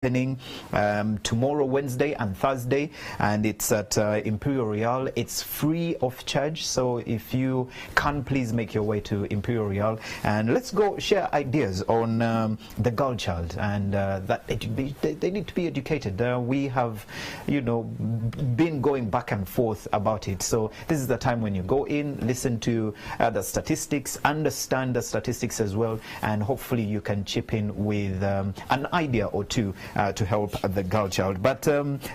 happening tomorrow, Wednesday and Thursday, and it's at Imperial Real. It's free of charge, so if you can, please make your way to Imperial Real, and let's go share ideas on the girl child, and that they need to be educated. We have, you know, been going back and forth about it, so this is the time when you go in, listen to the statistics, understand the statistics as well, and hopefully you can chip in with an idea or two to help the girl child. But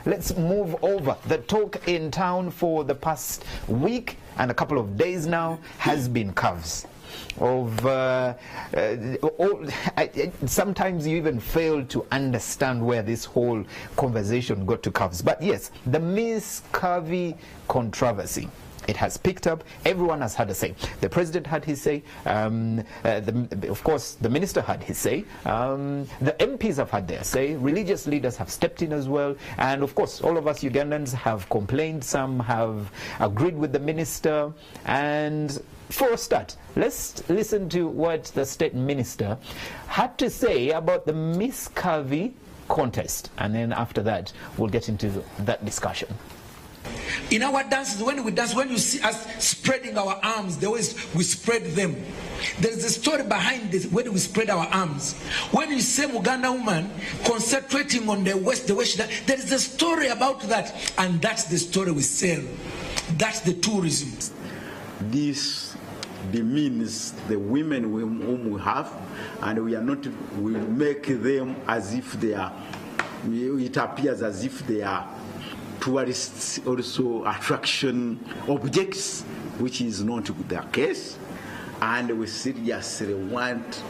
let's move over. The talk in town for the past week and a couple of days now has been curves. Sometimes you even fail to understand where this whole conversation got to curves. But yes, the Miss Curvy controversy. It has picked up. Everyone has had a say. The president had his say. Of course, the minister had his say. The MPs have had their say. Religious leaders have stepped in as well. And of course, all of us Ugandans have complained. Some have agreed with the minister. And for a start, let's listen to what the state minister had to say about the Miss Curvy contest. And then after that, we'll get into that discussion. In our dances, when we dance, when you see us spreading our arms, the way we spread them, there is a story behind this when we spread our arms. When you see Muganda woman concentrating on the waist, the way she does, there is a story about that, and that's the story we sell. That's the tourism. This demeans the women whom we have, and we make them as if they are, it appears as if they are tourists, also attraction objects, which is not the case. And we seriously want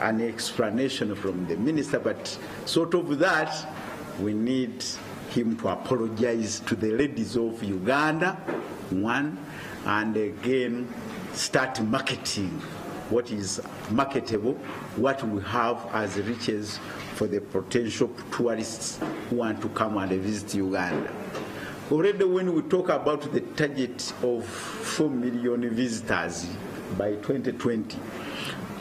an explanation from the minister, but sort of that we need him to apologize to the ladies of Uganda, one, and again start marketing what is marketable, what we have as riches for the potential tourists who want to come and visit Uganda. Already when we talk about the target of 4 million visitors by 2020,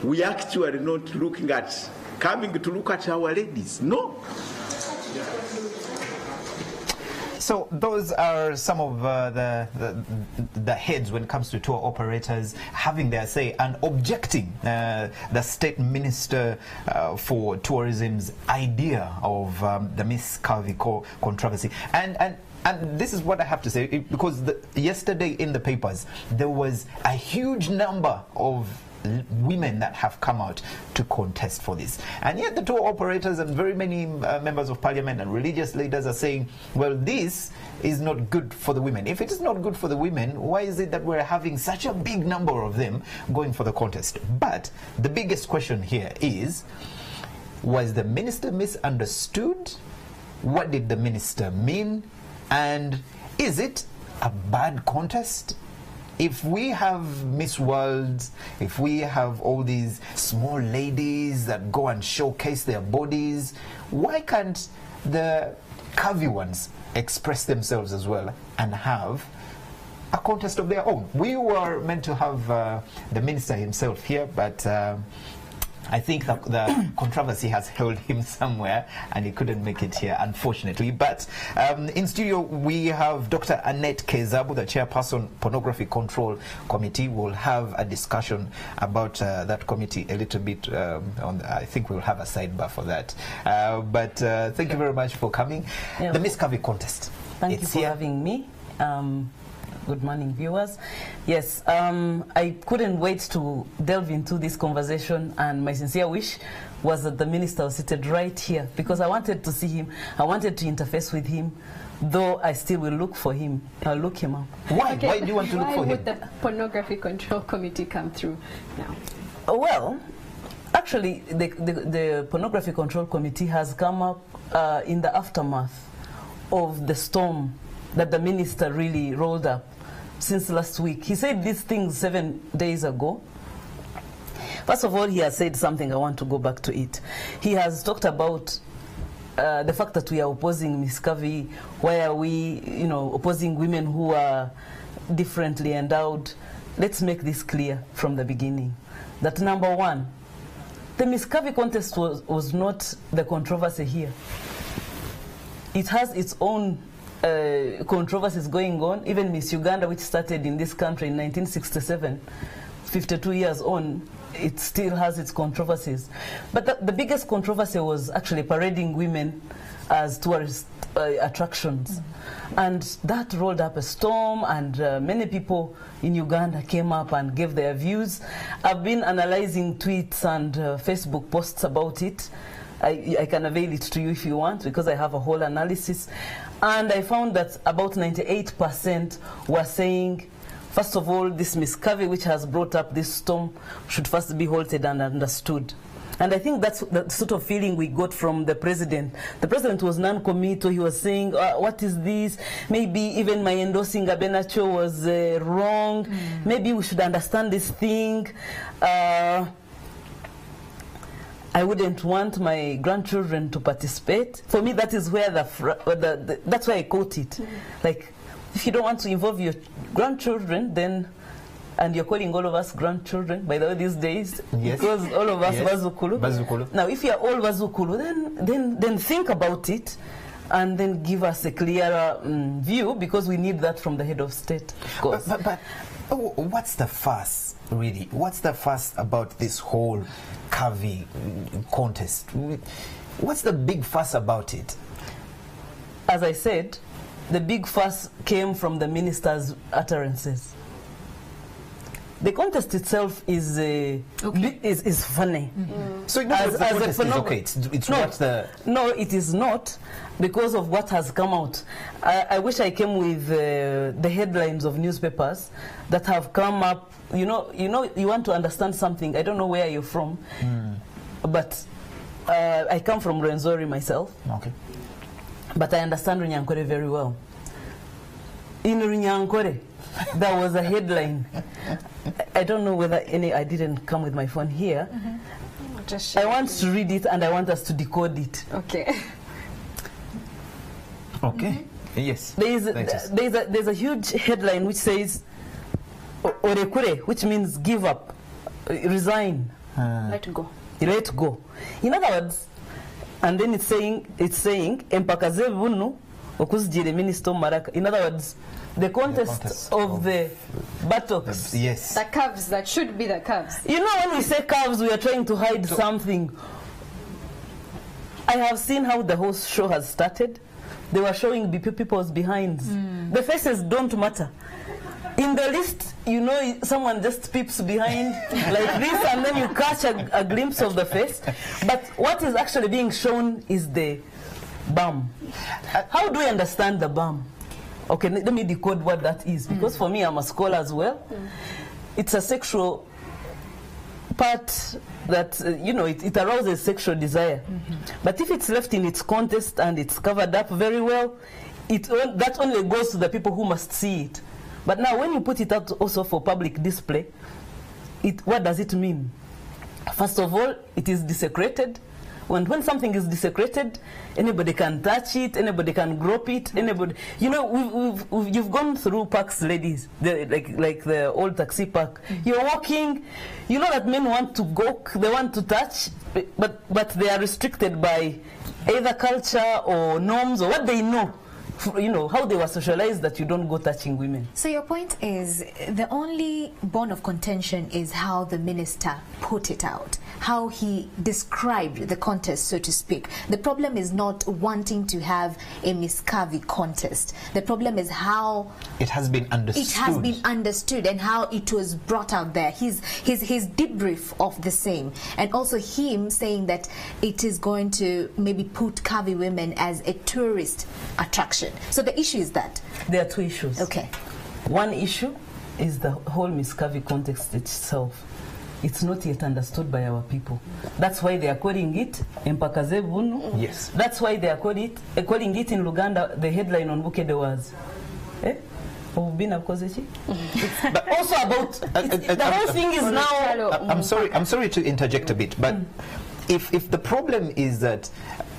we actually not looking at coming to look at our ladies. No. So those are some of the heads when it comes to tour operators having their say and objecting the state minister for tourism's idea of the Miss Curvy controversy. And this is what I have to say, because yesterday in the papers there was a huge number of women that have come out to contest for this, and yet the tour operators and very many members of parliament and religious leaders are saying, well, this is not good for the women. If it is not good for the women, why is it that we're having such a big number of them going for the contest? But the biggest question here is, was the minister misunderstood? What did the minister mean? And is it a bad contest? If we have Miss World, if we have all these small ladies that go and showcase their bodies, why can't the curvy ones express themselves as well and have a contest of their own? We were meant to have the minister himself here, but I think that the controversy has held him somewhere and he couldn't make it here, unfortunately. But in studio we have Dr. Annette Kezabu, the chairperson, Pornography Control Committee. We'll have a discussion about that committee a little bit. I think we'll have a sidebar for that. But thank you very much for coming. Yeah. The Miss Curvy contest. Thank you for having me. Good morning, viewers. Yes, I couldn't wait to delve into this conversation, and my sincere wish was that the minister was seated right here, because I wanted to see him. I wanted to interface with him, though I still will look for him. I'll look him up. Why? Okay. Why do you want to look for him? Why would the Pornography Control Committee come through now? Well, actually, the Pornography Control Committee has come up in the aftermath of the storm that the minister really rolled up since last week. He said these things 7 days ago. First of all, he has said something. I want to go back to it. He has talked about the fact that we are opposing Miss Curvy. Why are we, opposing women who are differently endowed? Let's make this clear from the beginning. That number one, the Miss Curvy contest was not the controversy here. it has its own controversies going on. Even Miss Uganda, which started in this country in 1967, 52 years on, it still has its controversies. But the biggest controversy was actually parading women as tourist attractions. And that rolled up a storm, and many people in Uganda came up and gave their views. I've been analyzing tweets and Facebook posts about it. I can avail it to you if you want, because I have a whole analysis. And I found that about 98% were saying, first of all, this Miss Curvy, which has brought up this storm, should first be halted and understood. And I think that's the sort of feeling we got from the president. The president was non-committal. He was saying, what is this? Maybe even my endorsing Abenacho was wrong. Maybe we should understand this thing. I wouldn't want my grandchildren to participate. For me, that is where that's why I quote it. Like, if you don't want to involve your grandchildren, then, and you're calling all of us grandchildren, by the way, these days, because all of us Bazukulu. Bazukulu. Now, if you're all Bazukulu, then think about it, and then give us a clearer view, because we need that from the head of state. Of course. But what's the fuss, really? What's the fuss about this whole Curvy contest? What's the big fuss about it? As I said, the big fuss came from the minister's utterances. The contest itself is funny. So the contest is okay. It's no, what the... No, it is not, because of what has come out. I wish I came with the headlines of newspapers that have come up. You want to understand something. I don't know where you're from, but I come from Rwenzori myself. Okay. But I understand Runyankore very well. In Runyankore, there was a headline. I don't know whether I didn't come with my phone here. I want to read it, and I want us to decode it. Okay. Okay. Yes. There's a huge headline which says Orekure, which means give up, resign. Let go. Let go. In other words, and then it's saying empakaze bunu okuzjire minister maraka. In other words, the contest of the buttocks. Yes. The calves, that should be the calves. You know, when we say calves, we are trying to hide something. I have seen how the whole show has started. They were showing people's behinds. The faces don't matter. In the list, someone just peeps behind like this, and then you catch a glimpse of the face. But what is actually being shown is the bum. How do we understand the bum? Okay, let me decode what that is, because for me, I'm a scholar as well. It's a sexual part that, it arouses sexual desire. But if it's left in its context and it's covered up very well, that only goes to the people who must see it. But now when you put it out also for public display, what does it mean? First of all, it is desecrated. When something is desecrated, anybody can touch it, anybody can grope it, anybody. You've gone through parks, ladies, like the old taxi park. You're walking, you know that men want to go, they want to touch, but they are restricted by either culture or norms or what they know. How they were socialized, that you don't go touching women. So your point is, the only bone of contention is how the minister put it out, how he described the contest, so to speak. The problem is not wanting to have a Miss Curvy contest. The problem is how it has been understood. It has been understood, and how it was brought out there. His debrief of the same, and also him saying that it is going to maybe put curvy women as a tourist attraction. So the issue is that there are two issues. Okay. One issue is the whole Miss Curvy context itself. It's not yet understood by our people. That's why they are calling it Empakaze Bunu. Yes. That's why they are calling it in Luganda. The headline on Bukede was, but also about the whole thing is now. I'm sorry to interject a bit, but if the problem is that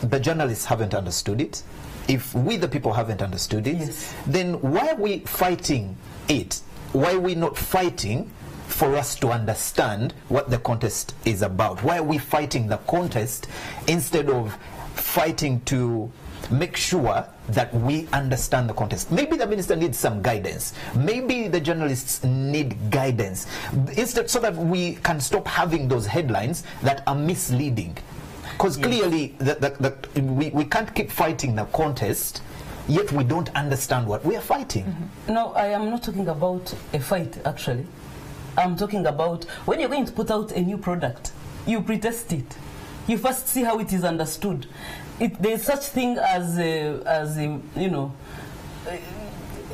the journalists haven't understood it, if we the people haven't understood it, then why are we fighting it? Why are we not fighting for us to understand what the contest is about? Why are we fighting the contest instead of fighting to make sure that we understand the context. Maybe the minister needs some guidance. Maybe the journalists need guidance, instead, so that we can stop having those headlines that are misleading. Because clearly we can't keep fighting the contest, yet we don't understand what we are fighting. No, I am not talking about a fight, actually. I'm talking about when you're going to put out a new product, you pre-test it. You first see how it is understood. There's such thing as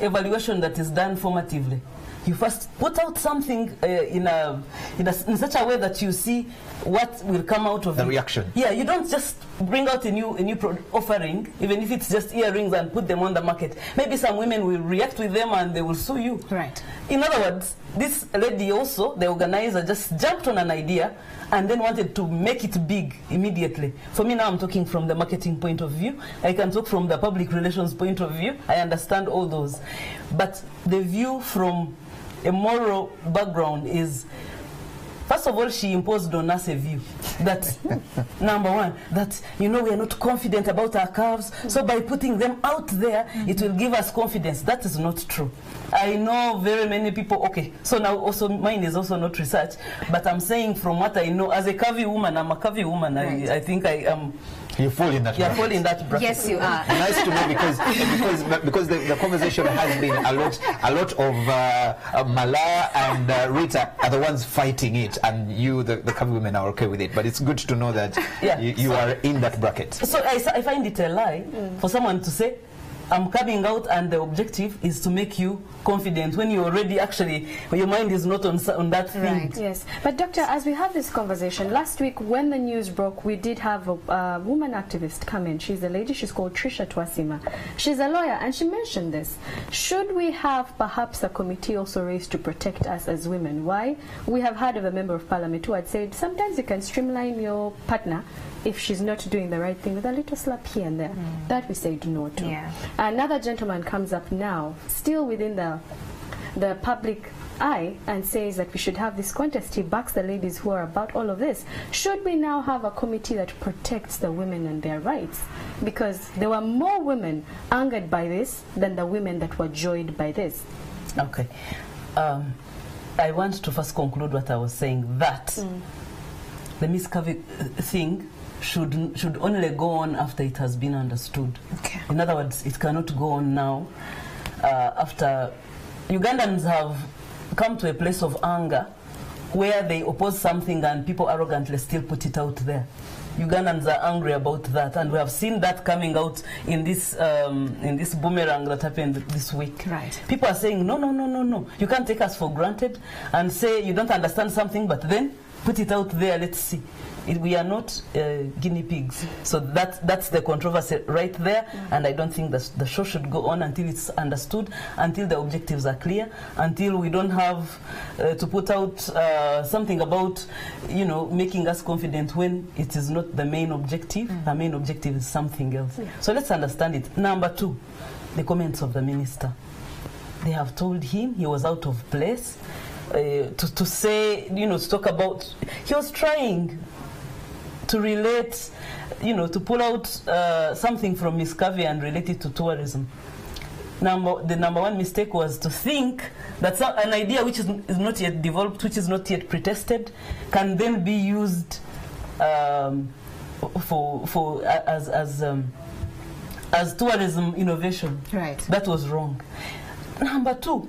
evaluation that is done formatively. You first put out something in such a way that you see what will come out of the it. reaction. Yeah, you don't just bring out a new offering, even if it's just earrings, and put them on the market. Maybe some women will react with them and they will sue you. Right. In other words, this lady also, the organizer, just jumped on an idea and then wanted to make it big immediately. For me now, I'm talking from the marketing point of view. I can talk from the public relations point of view. I understand all those. But the view from a moral background is, first of all, she imposed on us a view that, number one, that, we are not confident about our calves, so by putting them out there, it will give us confidence. That is not true. I know very many people, okay, so now also mine is also not research, but I'm saying from what I know, as a curvy woman, I'm a curvy woman, right. I think I am. You fall in that bracket. You fall in that bracket. Yes, you are. Nice to know, because the conversation has been a lot of Malaya and Rita are the ones fighting it, and you, the curvy women, are okay with it. But it's good to know that you are in that bracket. So I find it a lie for someone to say, I'm coming out and the objective is to make you confident when you already your mind is not on that thing. Right. Yes. But Doctor, as we have this conversation, last week when the news broke, we did have a woman activist come in. She's a lady, she's called Trisha Twasima. She's a lawyer and she mentioned this. Should we have perhaps a committee also raised to protect us as women? Why? We have heard of a member of parliament who had said sometimes you can streamline your partner if she's not doing the right thing with a little slap here and there. That we said no to. Yeah. Another gentleman comes up now, still within the public eye, and says that we should have this contest. He backs the ladies who are about all of this. Should we now have a committee that protects the women and their rights? Because there were more women angered by this than the women that were joyed by this. Okay. I want to first conclude what I was saying, that the Miss Curvy thing should only go on after it has been understood. Okay. In other words, it cannot go on now after Ugandans have come to a place of anger where they oppose something and people arrogantly still put it out there. Ugandans are angry about that, and we have seen that coming out in this boomerang that happened this week. Right. People are saying, no, you can't take us for granted and say you don't understand something, but then put it out there, let's see. We are not guinea pigs. So that's the controversy right there, and I don't think the show should go on until it's understood, until the objectives are clear, until we don't have to put out something about, making us confident when it is not the main objective. The main objective is something else. Yeah. So let's understand it. Number two, the comments of the minister. They have told him he was out of place. To say, to talk about, he was trying to relate, to pull out something from Miss Curvy and relate it to tourism. The number one mistake was to think that an idea which is not yet developed, which is not yet pre-tested, can then be used as tourism innovation. Right. That was wrong. Number two,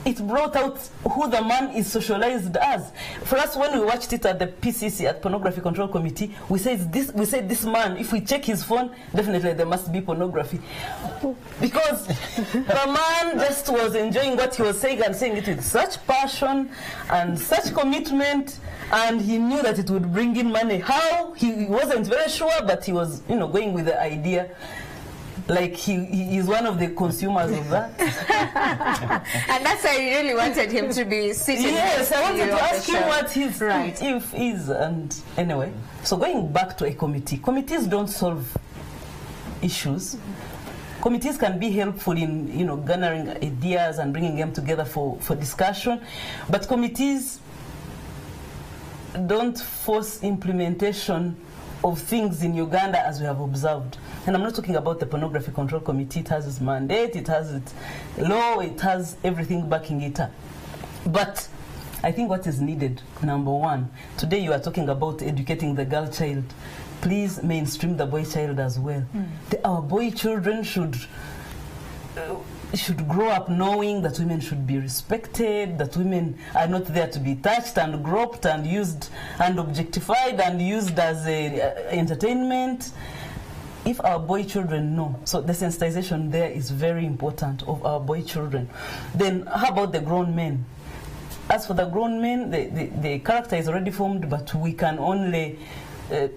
it brought out who the man is socialized as. For us, when we watched it at the PCC, at Pornography Control Committee, we said this man, if we check his phone, definitely there must be pornography. Because the man just was enjoying what he was saying and saying it with such passion and such commitment, and he knew that it would bring in money. How? He wasn't very sure, but he was, going with the idea. Like he is one of the consumers of that. And that's why I really wanted him to be sitting. Yes, I wanted to ask him what his right. if is. And anyway, so going back to a committee. Committees don't solve issues. Committees can be helpful in garnering ideas and bringing them together for discussion. But committees don't force implementation of things in Uganda, as we have observed. And I'm not talking about the Pornography Control Committee. It has its mandate, it has its law, it has everything backing it up. But I think what is needed, number one, today you are talking about educating the girl child. Please mainstream the boy child as well. Our boy children should grow up knowing that women should be respected, that women are not there to be touched and groped and used and objectified and used as entertainment. If our boy children know, so the sensitization there is very important of our boy children. Then how about the grown men? As for the grown men, the character is already formed, but we can only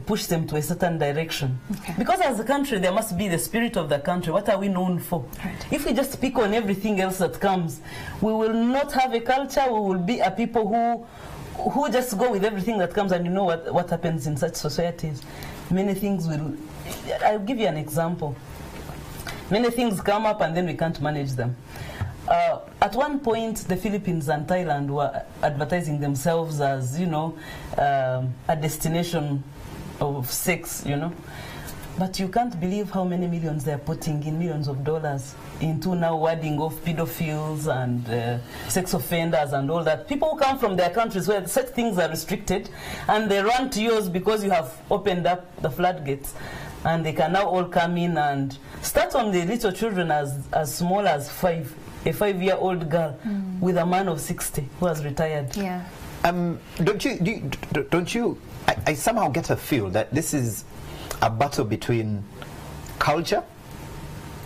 push them to a certain direction. Okay. Because as a country, there must be the spirit of the country. What are we known for? Right. If we just pick on everything else that comes, we will not have a culture. We will be a people who just go with everything that comes, and you know what happens in such societies. Many things will... I'll give you an example. Many things come up and then we can't manage them. At one point, the Philippines and Thailand were advertising themselves as, you know, a destination of sex, you know. But you can't believe how many millions they're putting in, millions of dollars, into now warding off pedophiles and sex offenders and all that. People who come from their countries where such things are restricted, and they run to yours because you have opened up the floodgates. And they can now all come in and start on the little children as small as 5. A 5-year-old girl with a man of 60 who has retired. Yeah. Don't you? I somehow get a feel that this is a battle between culture,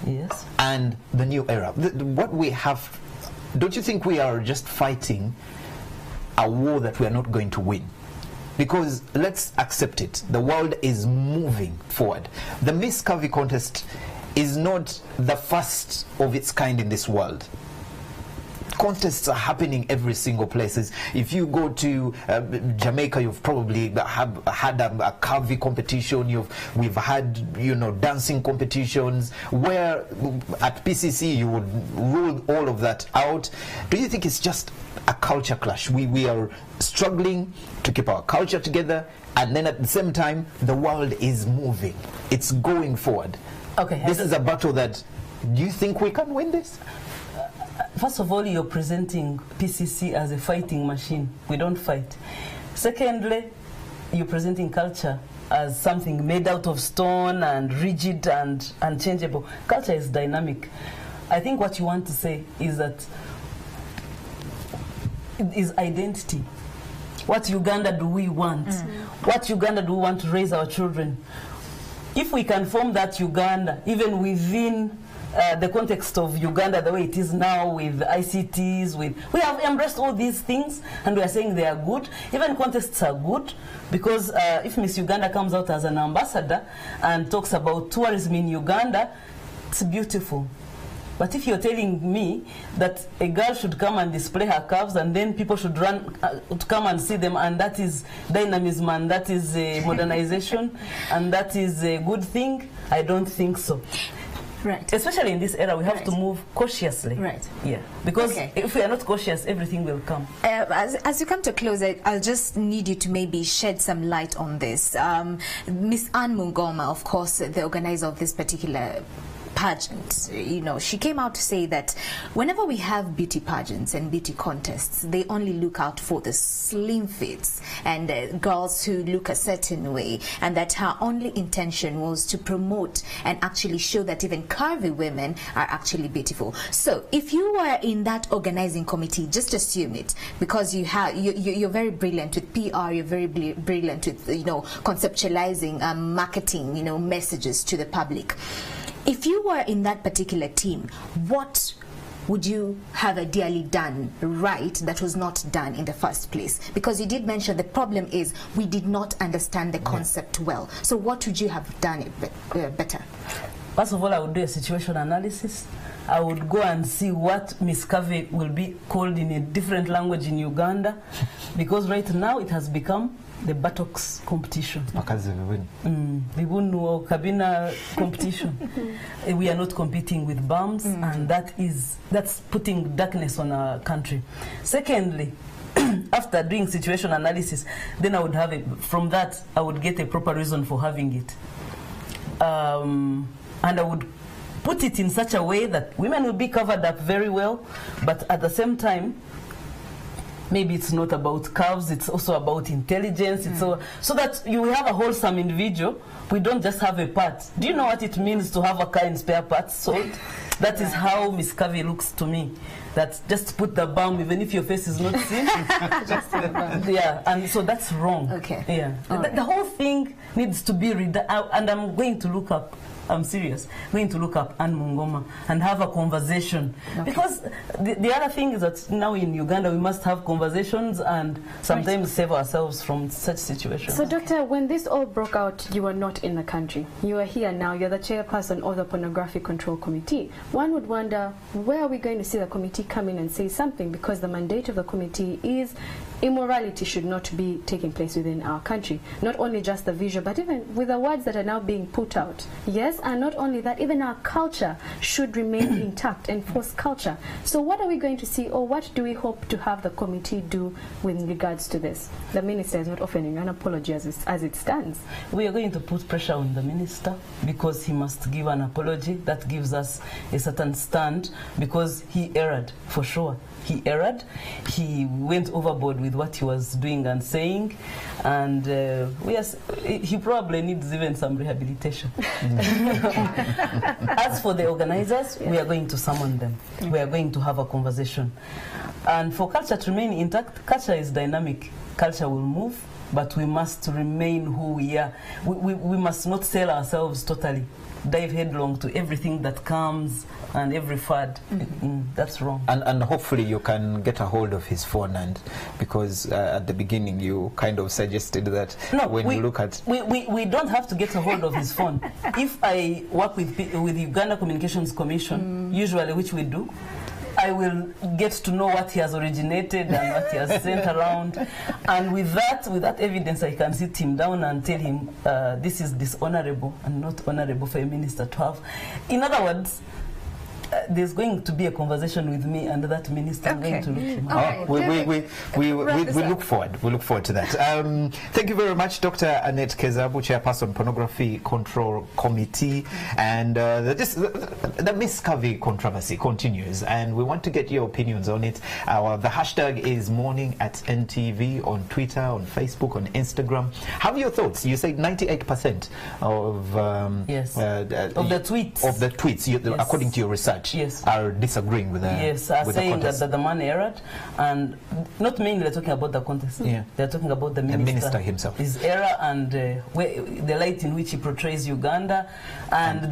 yes, and the new era. What we have, don't you think we are just fighting a war that we are not going to win? Because let's accept it, the world is moving forward. The Miss CURVY contest is not the first of its kind in this world. Contests are happening every single places. If you go to Jamaica, you've probably had a CURVY competition. We've had, you know, dancing competitions. Where at PCC you would rule all of that out. Do you think it's just a culture clash? We are struggling to keep our culture together, and then at the same time the world is moving. It's going forward. Okay, this is a battle that, do you think we can win this? First of all, you're presenting PCC as a fighting machine. We don't fight. Secondly, you're presenting culture as something made out of stone and rigid and unchangeable. Culture is dynamic. I think what you want to say is that it is identity. What Uganda do we want? What Uganda do we want to raise our children? If we can form that Uganda, even within the context of Uganda, the way it is now with ICTs, we have embraced all these things, and we are saying they are good. Even contests are good, because if Miss Uganda comes out as an ambassador and talks about tourism in Uganda, it's beautiful. But if you're telling me that a girl should come and display her curves and then people should run to come and see them, and that is dynamism and that is modernization and that is a good thing, I don't think so. Right. Especially in this era, we have to move cautiously. Right. Yeah. Because if we are not cautious, everything will come. As you come to a close, I'll just need you to maybe shed some light on this. Miss Anne Mungoma, of course, the organizer of this particular pageant, you know, she came out to say that whenever we have beauty pageants and beauty contests, they only look out for the slim fits and girls who look a certain way, and that her only intention was to promote and actually show that even curvy women are actually beautiful. So if you were in that organizing committee, just assume it, because you're very brilliant with PR, you're very brilliant with, you know, conceptualizing marketing, you know, messages to the public. If you were in that particular team, what would you have ideally done right that was not done in the first place? Because you did mention the problem is we did not understand the concept well. So what would you have done better? First of all, I would do a situation analysis. I would go and see what Miss CURVY will be called in a different language in Uganda, because right now it has become the buttocks competition. Kabina competition. We are not competing with bums, and that's putting darkness on our country. Secondly, after doing situation analysis, then I would have from that I would get a proper reason for having it. and I would put it in such a way that women will be covered up very well, but at the same time, maybe it's not about curves, it's also about intelligence. It's so that you have a wholesome individual. We don't just have a part. Do you know what it means to have a car in spare parts sold? That is how Miss Curvy looks to me. That just put the balm even if your face is not seen. Yeah, and so that's wrong. Okay. Yeah. The whole thing needs to be read out, and I'm going to look up. I'm serious. Going to look up Anne Mungoma and have a conversation. Okay. Because the other thing is that now in Uganda we must have conversations and sometimes save ourselves from such situations. So, Doctor, when this all broke out, you were not in the country. You are here now. You're the chairperson of the Pornography Control Committee. One would wonder, where are we going to see the committee come in and say something? Because the mandate of the committee is immorality should not be taking place within our country. Not only just the visual, but even with the words that are now being put out. Yes, and not only that, even our culture should remain intact, enforced culture. So what are we going to see, or what do we hope to have the committee do with regards to this? The minister is not offering an apology as it stands. We are going to put pressure on the minister because he must give an apology. That gives us a certain stand because he erred, for sure. He erred. He went overboard with what he was doing and saying, and he probably needs even some rehabilitation. As for the organizers, we are going to summon them. We are going to have a conversation. And for culture to remain intact, culture is dynamic. Culture will move, but we must remain who we are. We must not sell ourselves totally. Dive headlong to everything that comes and every fad. That's wrong. And hopefully you can get a hold of his phone, and because at the beginning you kind of suggested that you look at... We don't have to get a hold of his phone. If I work with Uganda Communications Commission, usually, which we do, I will get to know what he has originated and what he has sent around, and with that evidence, I can sit him down and tell him this is dishonorable and not honorable for a minister to have. In other words, there's going to be a conversation with me and that minister. I'm going to look him up. We look forward. We look forward to that. Thank you very much, Dr. Annette Kezabu, Chairperson, Pornography Control Committee. And the Miss Curvy controversy continues, and we want to get your opinions on it. The hashtag is morning@NTV on Twitter, on Facebook, on Instagram. Have your thoughts. You say 98% of the tweets, according to your research, are disagreeing with the are saying that the man erred, and not mainly they're talking about the contest. They're talking about the minister himself, his error, and the light in which he portrays Uganda, and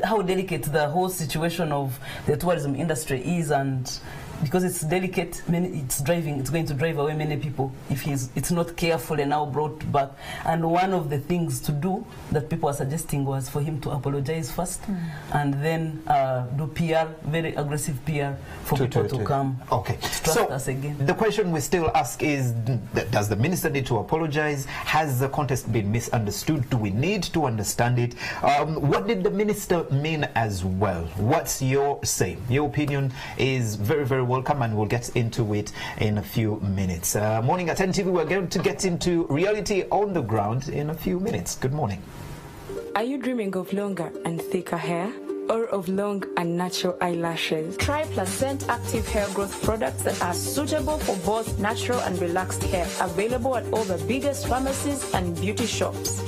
how delicate the whole situation of the tourism industry is, and because it's delicate, it's going to drive away many people if it's not careful and now brought back. And one of the things to do that people are suggesting was for him to apologize first, and then do PR, very aggressive PR for people to come trust us again. The question we still ask is, does the minister need to apologize? Has the contest been misunderstood? Do we need to understand it? What did the minister mean as well? What's your say? Your opinion is very, very welcome, and we'll get into it in a few minutes. Morning at NTV, we're going to get into reality on the ground in a few minutes. Good morning. Are you dreaming of longer and thicker hair, or of long and natural eyelashes? Try Placent Active Hair Growth products that are suitable for both natural and relaxed hair. Available at all the biggest pharmacies and beauty shops.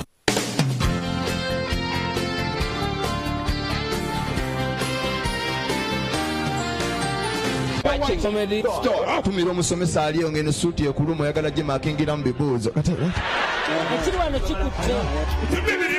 Atumira omusomesa aliyo ngeno suuti ekulumu oyagala gye makingira mu bibuuzo. Ekiri wano kikutte.